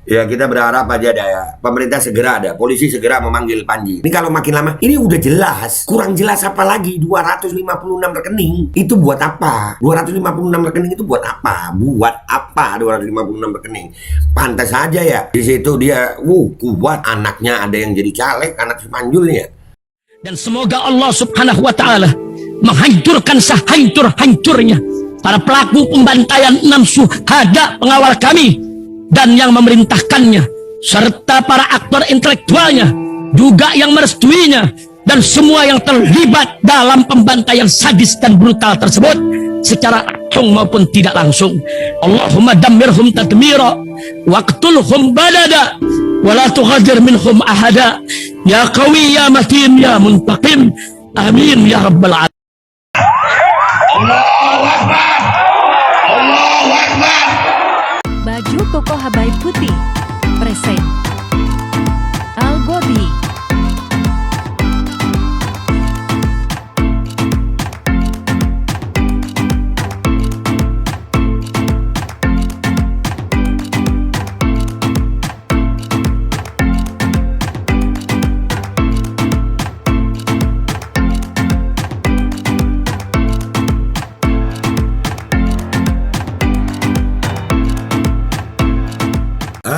Ya kita berharap aja ada ya, pemerintah segera ada, polisi segera memanggil Panji. Ini kalau makin lama, ini udah jelas, kurang jelas apa lagi, 256 rekening, itu buat apa? 256 rekening itu buat apa? Buat apa 256 rekening? Pantas saja ya, di situ dia, kuat, anaknya ada yang jadi caleg, anak si Panjulnya. Dan semoga Allah subhanahu wa ta'ala menghancurkan sehancur-hancurnya para pelaku pembantaian 6 syuhada pengawal kami dan yang memerintahkannya, serta para aktor intelektualnya juga yang merestuinya, dan semua yang terlibat dalam pembantaian sadis dan brutal tersebut secara langsung maupun tidak langsung. Allahumma dammirhum tadmira waqtulhum balada wala tughadir minhum ahada ya qawi ya matin ya muntaqim amin ya rabbal alamin. Allahu Akbar, Allahu Akbar. Baju koko Habaib Putih present Al Gobi.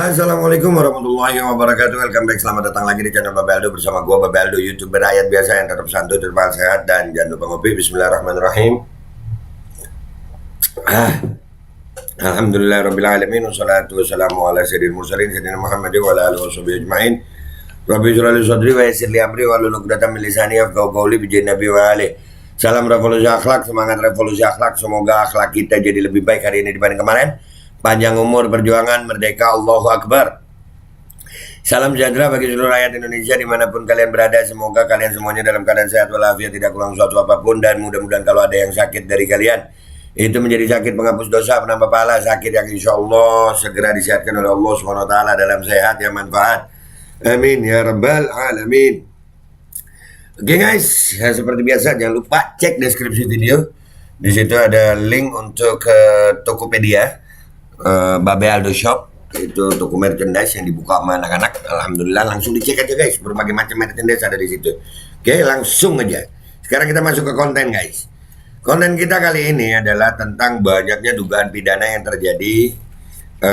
Assalamualaikum warahmatullahi wabarakatuh. Welcome back, selamat datang lagi di channel Babe Aldo bersama gua Babe Aldo, YouTuber rakyat biasa yang tetap santuy, tetap sehat, dan jangan lupa ngopi. Bismillahirrahmanirrahim. Alhamdulillahirrabbilalamin. Wassalatu wassalamu ala sayyidil mursalin sayyidina Muhammadin wa ala alihi washabihi ajma'in. Rabbi shrah li sadri wa yassir li amri wahlul 'uqdatam min lisani yafqahu qawli bi Nabi wa ali. Salam revolusi akhlak, semangat revolusi akhlak. Semoga akhlak kita jadi lebih baik hari ini dibanding kemarin. Panjang umur, perjuangan, merdeka, Allahu Akbar. Salam sejahtera bagi seluruh rakyat Indonesia dimanapun kalian berada. Semoga kalian semuanya dalam keadaan sehat walafiat, tidak kurang suatu apapun. Dan mudah-mudahan kalau ada yang sakit dari kalian, itu menjadi sakit penghapus dosa, penambah pahala, sakit yang insya Allah segera disehatkan oleh Allah SWT dalam sehat yang manfaat. Amin ya rabbal alamin. Oke guys, ya, seperti biasa jangan lupa cek deskripsi video. Di situ ada link untuk ke Tokopedia, Babe Aldo Shop, itu toko merchandise yang dibuka sama anak-anak. Alhamdulillah, langsung dicek aja guys, berbagai macam merchandise ada di situ. Oke, langsung aja. Sekarang kita masuk ke konten guys. Konten kita kali ini adalah tentang banyaknya dugaan pidana yang terjadi,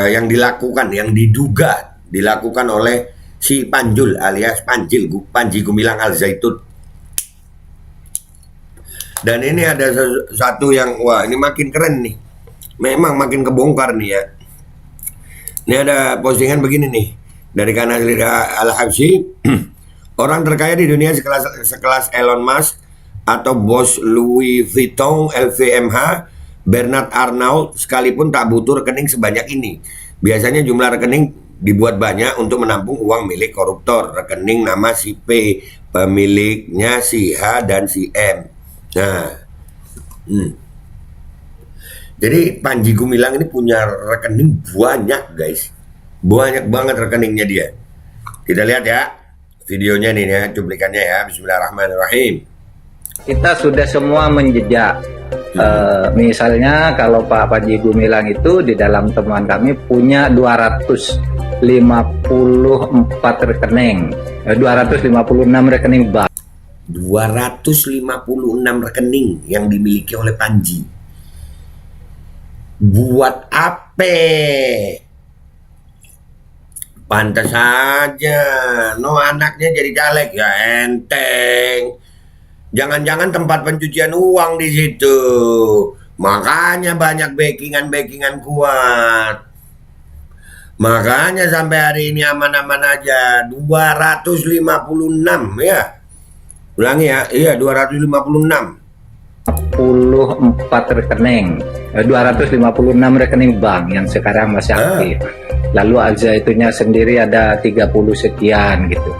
yang dilakukan, yang diduga dilakukan oleh si Panjul alias Panji Gumilang Al Zaitun. Dan ini ada satu yang, wah ini makin keren nih. Memang makin kebongkar nih ya. Ini ada postingan begini nih dari kanal Al-Habsyi. Orang terkaya di dunia sekelas Elon Musk atau bos Louis Vuitton LVMH, Bernard Arnault sekalipun tak butuh rekening sebanyak ini. Biasanya jumlah rekening dibuat banyak untuk menampung uang milik koruptor. Rekening nama si P, pemiliknya si H dan si M. Nah, jadi Panji Gumilang ini punya rekening banyak guys. Banyak banget rekeningnya dia. Kita lihat ya videonya nih ya, cuplikannya ya. Bismillahirrahmanirrahim. Kita sudah semua menjejak. Misalnya kalau Pak Panji Gumilang itu di dalam temuan kami punya 254 rekening, 256 rekening bank. 256 rekening yang dimiliki oleh Panji. Buat apa? Pantas saja. No, anaknya jadi caleg ya enteng. Jangan-jangan tempat pencucian uang di situ. Makanya banyak backingan kuat. Makanya sampai hari ini aman-aman aja. 256 ya. Ulangi ya. Iya, 256. 44 rekening, 256 rekening bank yang sekarang masih aktif. Lalu Al Zaitunnya sendiri ada 30 sekian gitu.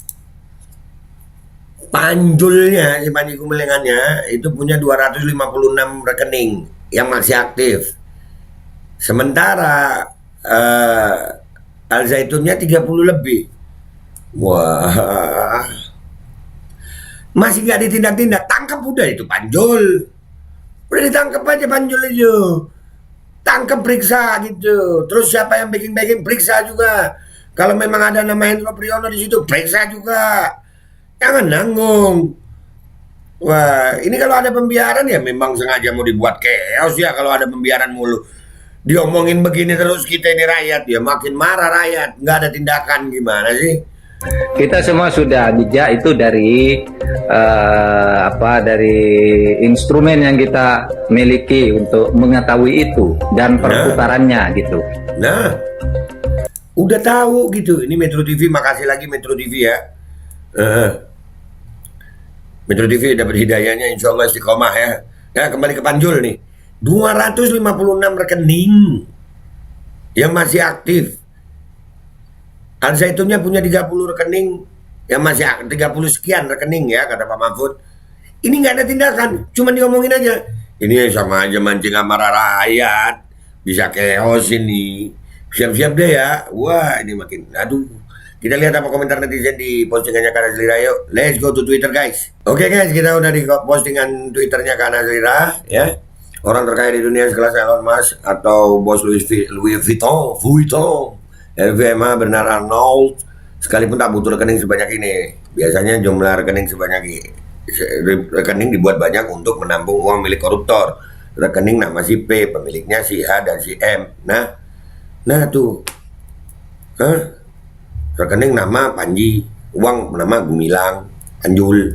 Panjulnya, si Panji Gumilangannya itu punya 256 rekening yang masih aktif. Sementara Al Zaitunnya 30 lebih. Wah. Masih gak ditindak-tindak, tangkap udah itu Panjul. Udah ditangkap aja Panjul itu. Tangkap, periksa gitu. Terus siapa yang backing periksa juga. Kalau memang ada nama Hendro Priyono di situ, periksa juga. Jangan nanggung. Wah, ini kalau ada pembiaran ya memang sengaja mau dibuat chaos ya kalau ada pembiaran mulu. Diomongin begini terus kita ini rakyat ya makin marah rakyat, nggak ada tindakan gimana sih? Kita semua sudah bijak itu dari dari instrumen yang kita miliki untuk mengetahui itu dan perputarannya gitu. Nah, udah tahu gitu. Ini Metro TV, makasih lagi Metro TV ya. Metro TV dapat hidayahnya, insya Allah istiqomah ya. Nah, kembali ke Panjul nih. 256 rekening yang masih aktif. Al Zaitunnya punya 30 rekening yang masih aktif, 30 sekian rekening ya kata Pak Mahfud. Ini nggak ada tindakan, cuma diomongin aja. Ini sama aja mancing amarah rakyat, bisa chaos ini. Siap-siap deh ya. Wah, ini makin aduh. Kita lihat apa komentar netizen di postingannya Kana Zlira yuk. Let's go to Twitter guys. Oke guys, kita udah di postingan Twitternya Kana Zlira ya. Orang terkaya di dunia sekelas Elon Musk atau bos Louis Vuitton, LVMH, Bernard Arnault, sekalipun tak butuh rekening sebanyak ini. Biasanya jumlah rekening rekening dibuat banyak untuk menampung uang milik koruptor. Rekening nama si P, pemiliknya si H dan si M. Nah tuh, rekening nama Panji, uang nama Gumilang, Panjul.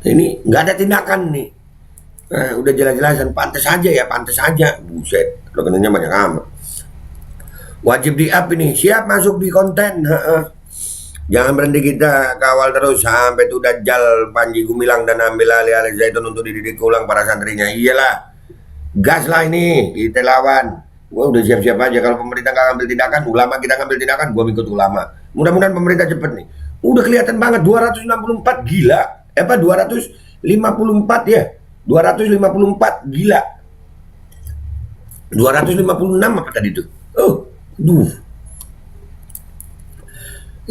Ini nggak ada tindakan nih. Nah, udah jelas-jelasan, pantas aja. Buset, rekeningnya banyak amat. Wajib di-up ini, siap masuk di konten. Jangan berhenti kita kawal terus sampai tuh Dajjal Panji Gumilang dan ambil alih Al Zaitun untuk dididik ulang para santrinya. Iyalah, gas lah ini, kita lawan. Gua udah siap-siap aja kalau pemerintah nggak ngambil tindakan, ulama kita ngambil tindakan, gua ikut ulama. Mudah-mudahan pemerintah cepet nih. Udah kelihatan banget 264 gila. 254 ya. 254 gila. 256 apa tadi tuh?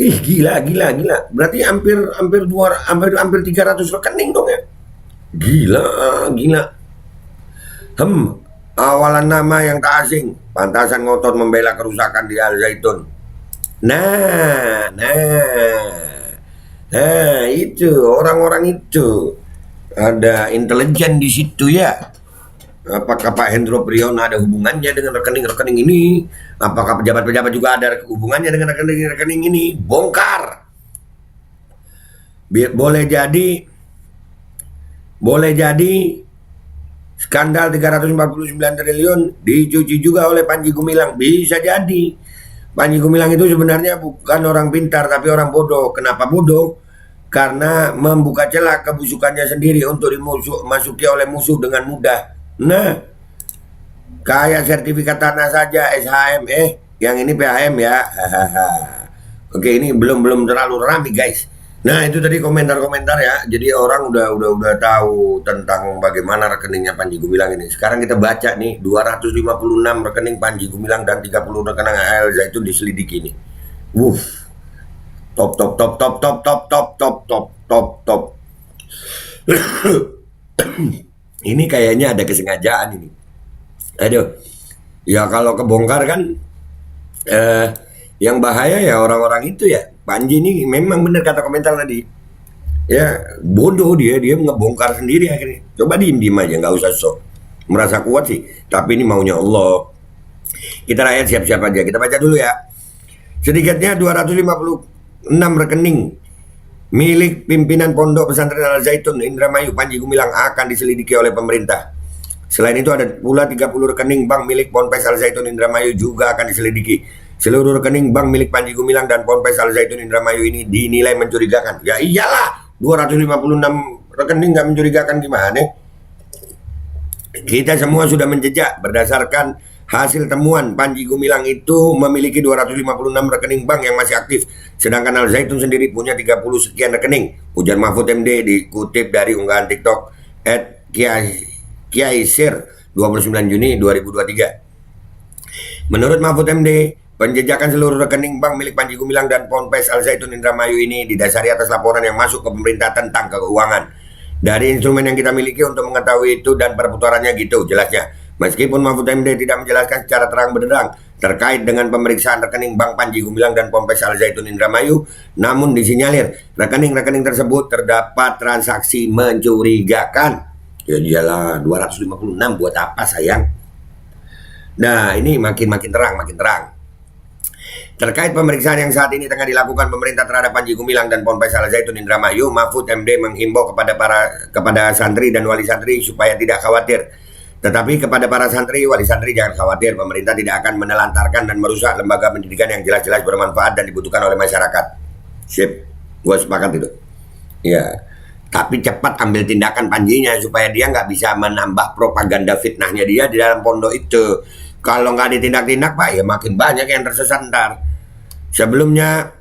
Gila. Berarti hampir 300 rekening dong ya. Gila. Awalan nama yang tak asing, pantasan ngotot membela kerusakan di Al Zaitun. Nah, itu orang-orang itu ada intelijen di situ ya. Apakah Pak Hendro Priyono ada hubungannya dengan rekening-rekening ini? Apakah pejabat-pejabat juga ada hubungannya dengan rekening-rekening ini? Bongkar. Boleh jadi skandal 349 triliun dicuci juga oleh Panji Gumilang. Bisa jadi. Panji Gumilang itu sebenarnya bukan orang pintar tapi orang bodoh. Kenapa bodoh? Karena membuka celah kebusukannya sendiri untuk dimasuki oleh musuh dengan mudah. Nah, kayak sertifikat tanah saja SHM, yang ini PHM ya. Oke, ini belum terlalu ramai guys. Nah, itu tadi komentar-komentar ya. Jadi orang udah tahu tentang bagaimana rekeningnya Panji Gumilang ini. Sekarang kita baca nih 256 rekening Panji Gumilang dan 30 rekening Al Zaitun diselidiki ini. Top. Ini kayaknya ada kesengajaan ini. Aduh. Ya kalau kebongkar kan yang bahaya ya orang-orang itu ya. Panji ini memang benar kata komentar tadi. Ya, bodoh dia ngebongkar sendiri akhirnya. Coba diem aja, nggak usah sok. Merasa kuat sih, tapi ini maunya Allah. Kita rakyat siap-siap aja. Kita baca dulu ya. Sedikitnya 256 rekening milik pimpinan Pondok Pesantren Al Zaitun Indramayu Panji Gumilang akan diselidiki oleh pemerintah. Selain itu ada pula 30 rekening bank milik Ponpes Al Zaitun Indramayu juga akan diselidiki. Seluruh rekening bank milik Panji Gumilang dan Ponpes Al Zaitun Indramayu ini dinilai mencurigakan. Ya iyalah, 256 rekening nggak mencurigakan gimana? Kita semua sudah menjejak berdasarkan hasil temuan Panji Gumilang itu memiliki 256 rekening bank yang masih aktif. Sedangkan Al Zaitun sendiri punya 30 sekian rekening. Ujar Mahfud MD dikutip dari unggahan TikTok @Kiaisir 29 Juni 2023. Menurut Mahfud MD, penjejakan seluruh rekening bank milik Panji Gumilang dan Ponpes Al Zaitun Indramayu ini didasari atas laporan yang masuk ke pemerintah tentang keuangan. Dari instrumen yang kita miliki untuk mengetahui itu dan perputarannya gitu jelasnya. Meskipun Mahfud MD tidak menjelaskan secara terang benderang terkait dengan pemeriksaan rekening Bank Panji Gumilang dan Ponpes Al Zaitun Indramayu, namun disinyalir rekening-rekening tersebut terdapat transaksi mencurigakan. Ya iyalah, 256 buat apa sayang? Nah, ini makin terang. Terkait pemeriksaan yang saat ini tengah dilakukan pemerintah terhadap Panji Gumilang dan Ponpes Al Zaitun Indramayu, Mahfud MD menghimbau kepada santri dan wali santri supaya tidak khawatir. Tetapi kepada para santri, wali santri jangan khawatir, pemerintah tidak akan menelantarkan dan merusak lembaga pendidikan yang jelas-jelas bermanfaat dan dibutuhkan oleh masyarakat. Sip, gue sepakat itu. Ya, tapi cepat ambil tindakan Panjinya supaya dia nggak bisa menambah propaganda fitnahnya dia di dalam pondok itu. Kalau nggak ditindak-tindak Pak, ya makin banyak yang tersesat ntar. Sebelumnya,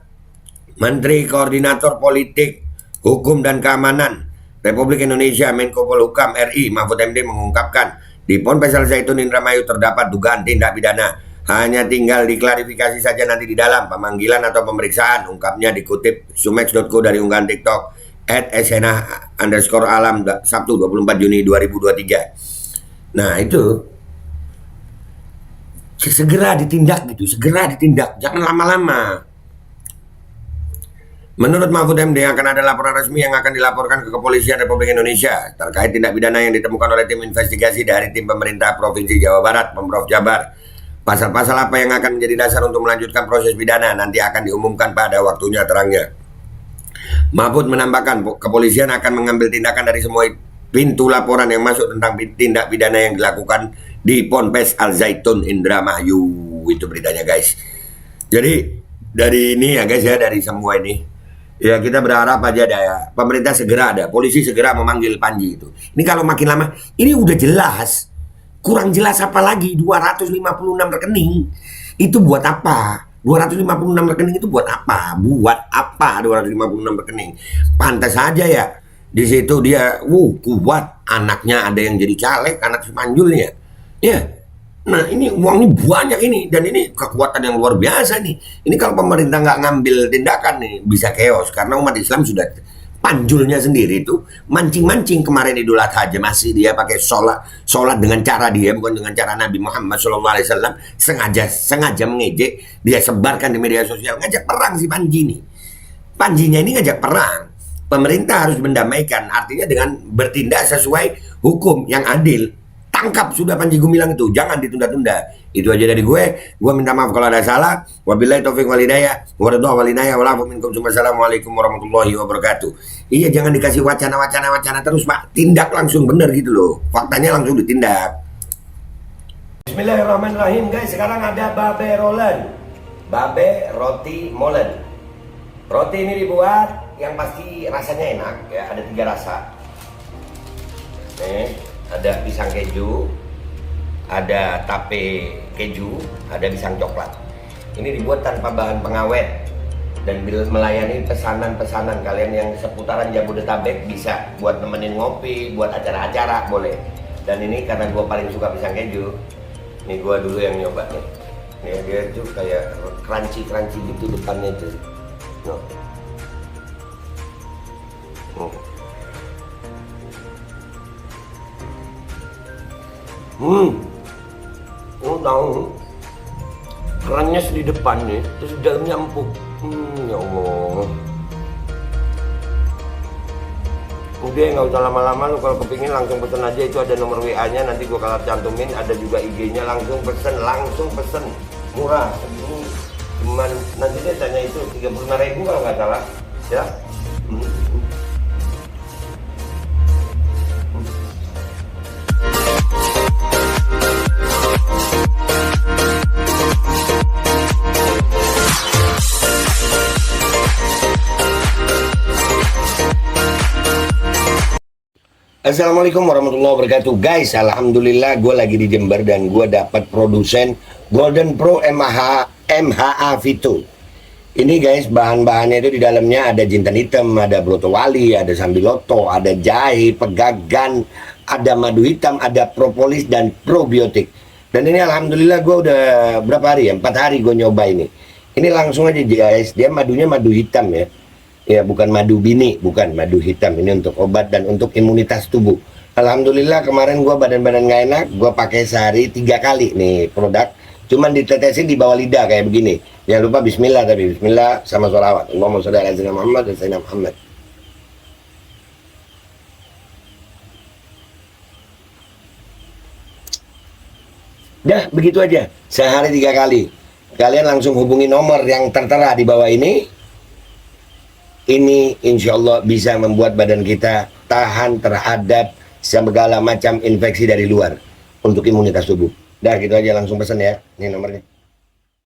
Menteri Koordinator Politik, Hukum dan Keamanan Republik Indonesia Menko Polhukam RI Mahfud MD mengungkapkan di Ponpes Al Zaitun Indramayu terdapat dugaan tindak pidana. Hanya tinggal diklarifikasi saja nanti di dalam pemanggilan atau pemeriksaan. Ungkapnya dikutip sumex.co dari unggahan TikTok @sena_alam Sabtu 24 Juni 2023. Nah itu segera ditindak gitu, jangan lama-lama. Menurut Mahfud MD akan ada laporan resmi yang akan dilaporkan ke Kepolisian Republik Indonesia terkait tindak pidana yang ditemukan oleh tim investigasi dari tim pemerintah Provinsi Jawa Barat, Pemprov Jabar. Pasal-pasal apa yang akan menjadi dasar untuk melanjutkan proses pidana nanti akan diumumkan pada waktunya terangnya. Mahfud menambahkan kepolisian akan mengambil tindakan dari semua pintu laporan yang masuk tentang tindak pidana yang dilakukan di Ponpes Al Zaitun Indramayu. Itu beritanya guys. Jadi dari ini ya guys ya, dari semua ini ya kita berharap aja ada ya, pemerintah segera ada, polisi segera memanggil Panji itu. Ini kalau makin lama, ini udah jelas, kurang jelas apa lagi 256 rekening itu buat apa? 256 rekening itu buat apa? Buat apa 256 rekening? Pantas aja ya. Di situ dia kuat, anaknya ada yang jadi caleg, anak semanjulnya. Ya. Nah, ini uang ini banyak ini, dan ini kekuatan yang luar biasa nih. Ini kalau pemerintah nggak ngambil tindakan nih bisa chaos, karena umat Islam sudah panjulnya sendiri itu mancing-mancing. Kemarin Idul Adha aja masih dia pakai sholat dengan cara dia, bukan dengan cara Nabi Muhammad SAW. sengaja mengejek, dia sebarkan di media sosial, ngajak perang si Panji nih. Panjinya ini ngajak perang. Pemerintah harus mendamaikan, artinya dengan bertindak sesuai hukum yang adil. Tangkap sudah Panji Gumilang itu, jangan ditunda-tunda. Itu aja dari gue minta maaf kalau ada salah. Wabillahi taufiq wal hidayah, waridha wal inayah, walafu minkum. Wassalamualaikum warahmatullahi wabarakatuh. Iya, jangan dikasih wacana terus Pak, tindak langsung bener gitu loh. Faktanya langsung ditindak. Bismillahirrahmanirrahim guys, sekarang ada babe rolen, babe roti molen. Roti ini dibuat yang pasti rasanya enak ya, ada 3 rasa. Nih. Ada pisang keju, ada tape keju, ada pisang coklat. Ini dibuat tanpa bahan pengawet dan melayani pesanan-pesanan kalian yang seputaran Jabodetabek, bisa buat nemenin ngopi, buat acara-acara boleh. Dan ini karena gue paling suka pisang keju, ini gue dulu yang nyoba nih. Nih dia tuh kayak crunchy gitu depannya tuh. Tahu kerannya di depan nih, terus di dalamnya empuk. Ya Allah. Udah nggak usah lama-lama, lu kalau kepingin langsung pesen aja, itu ada nomor WA-nya, nanti gua kalau cantumin, ada juga IG-nya, langsung pesen, murah. Segini cuman nanti dia tanya itu 35.000 kalau nggak salah, ya. Assalamualaikum warahmatullahi wabarakatuh guys. Alhamdulillah gue lagi di Jember dan gue dapat produsen Golden Pro MHA Vito. Ini guys, bahan-bahannya itu di dalamnya ada jintan hitam, ada broto wali, ada sambiloto, ada jahe, pegagan, ada madu hitam, ada propolis dan probiotik. Dan ini alhamdulillah gue udah berapa hari ya, 4 hari gue nyoba ini. Ini langsung aja guys, dia madunya madu hitam ya. Ya bukan madu bini, bukan madu hitam. Ini untuk obat dan untuk imunitas tubuh. Alhamdulillah kemarin gua badan-badan nggak enak, gua pakai sehari 3 kali nih produk. Cuman ditetesin di bawah lidah kayak begini. Jangan lupa bismillah, tapi bismillah sama sholawat. Allahumma sholli ala sayyidina Muhammad dan sayyidina Muhammad. Dah, begitu aja. Sehari 3 kali. Kalian langsung hubungi nomor yang tertera di bawah ini. Ini insya Allah bisa membuat badan kita tahan terhadap segala macam infeksi dari luar untuk imunitas tubuh. Dah, gitu aja, langsung pesan ya. Ini nomornya.